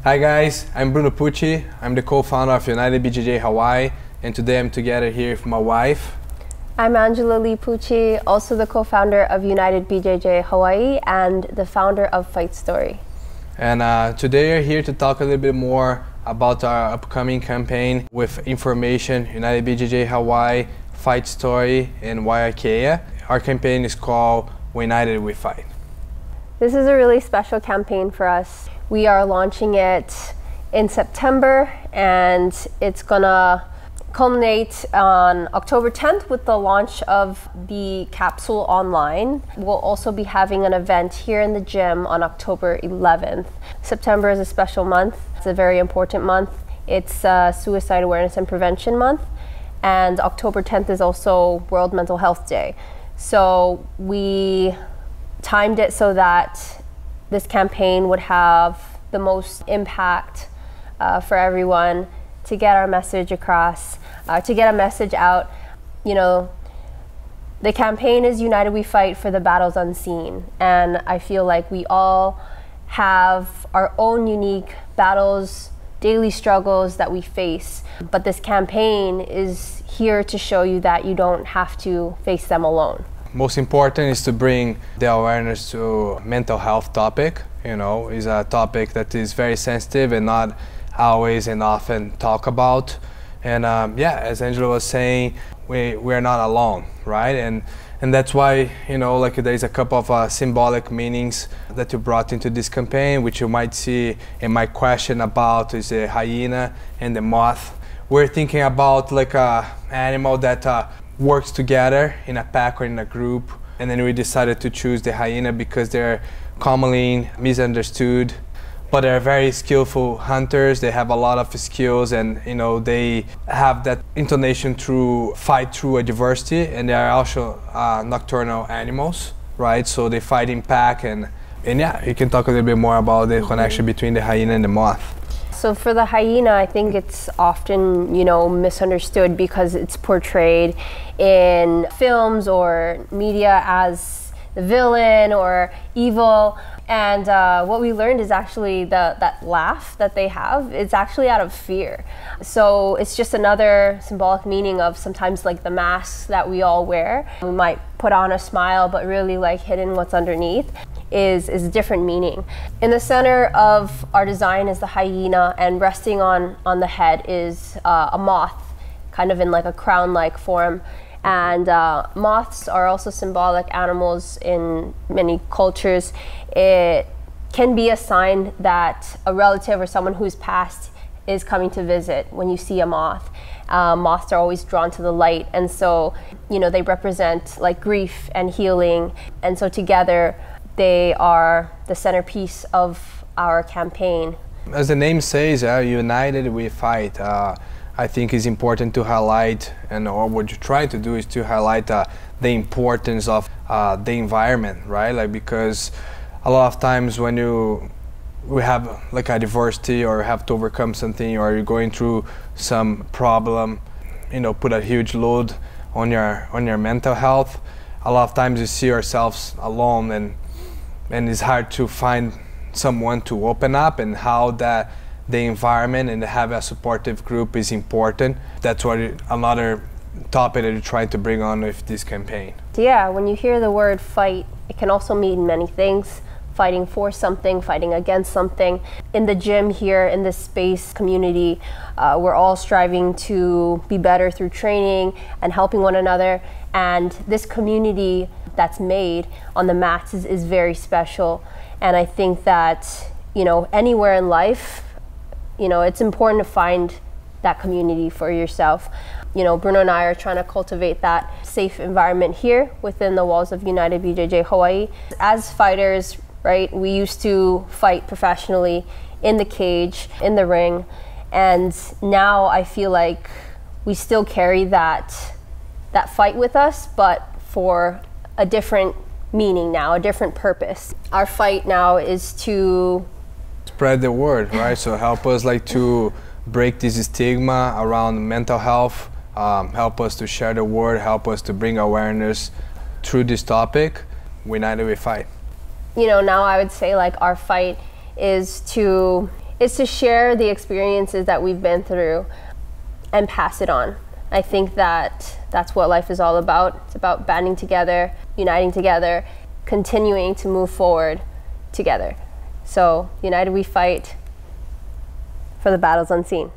Hi guys, I'm Bruno Pucci. I'm the co-founder of United BJJ Hawaii, and today I'm together here with my wife. I'm Angela Lee Pucci, also the co-founder of United BJJ Hawaii and the founder of Fight Story. And today we're here to talk a little bit more about our upcoming campaign with information, United BJJ Hawaii, Fight Story, and Waiakea. Our campaign is called United We Fight. This is a really special campaign for us. We are launching it in September, and it's gonna culminate on October 10th with the launch of the capsule online. We'll also be having an event here in the gym on October 11th. September is a special month. It's a very important month. It's Suicide Awareness and Prevention Month, and October 10th is also World Mental Health Day. So we timed it so that this campaign would have the most impact for everyone, to get our message across, to get a message out. You know, the campaign is United We Fight for the Battles Unseen, and I feel like we all have our own unique battles, daily struggles that we face, but this campaign is here to show you that you don't have to face them alone. Most important is to bring the awareness to mental health topic. You know, is a topic that is very sensitive and not always and often talk about. And yeah, as Angela was saying, we're not alone, right? And that's why, you know, like there's a couple of symbolic meanings that you brought into this campaign, which you might see in my question about is the hyena and the moth. We're thinking about like a animal that works together in a pack or in a group, and then we decided to choose the hyena because they're commonly misunderstood, but they're very skillful hunters. They have a lot of skills, and you know, they have that inclination to fight through adversity, and they are also nocturnal animals, right? So they fight in pack, and yeah, you can talk a little bit more about the connection between the hyena and the moth. So for the hyena, I think it's often, you know, misunderstood because it's portrayed in films or media as the villain or evil. And what we learned is actually that laugh that they have, it's actually out of fear. So it's just another symbolic meaning of sometimes like the masks that we all wear. We might put on a smile, but really like hidden what's underneath is a different meaning. In the center of our design is the hyena, and resting on the head is a moth, kind of in like a crown-like form. And moths are also symbolic animals in many cultures. It can be a sign that a relative or someone who's passed is coming to visit when you see a moth. Moths are always drawn to the light, and so, you know, they represent like grief and healing, and so together they are the centerpiece of our campaign. As the name says, United We Fight. I think it's important to highlight, or what you try to do is to highlight the importance of the environment, right? Like, because a lot of times when we have like a diversity or have to overcome something, or you're going through some problem, you know, put a huge load on your mental health. A lot of times you see ourselves alone, and it's hard to find someone to open up, and how that the environment and have a supportive group is important. That's what another topic that you're trying to bring on with this campaign. Yeah, when you hear the word fight, it can also mean many things. Fighting for something, fighting against something. In the gym here, in this space community, we're all striving to be better through training and helping one another. And this community that's made on the mats is very special. And I think that, you know, anywhere in life, you know, it's important to find that community for yourself. You know, Bruno and I are trying to cultivate that safe environment here within the walls of United BJJ Hawaii. As fighters, right, we used to fight professionally in the cage, in the ring, and now I feel like we still carry that fight with us, but for a different meaning now, a different purpose. Our fight now is to spread the word, right? So help us like to break this stigma around mental health, help us to share the word, help us to bring awareness through this topic. United We Fight. You know, now I would say like our fight is to It's to share the experiences that we've been through and pass it on. I think that that's what life is all about. It's about banding together, uniting together, continuing to move forward together. So, united we fight for the battles unseen.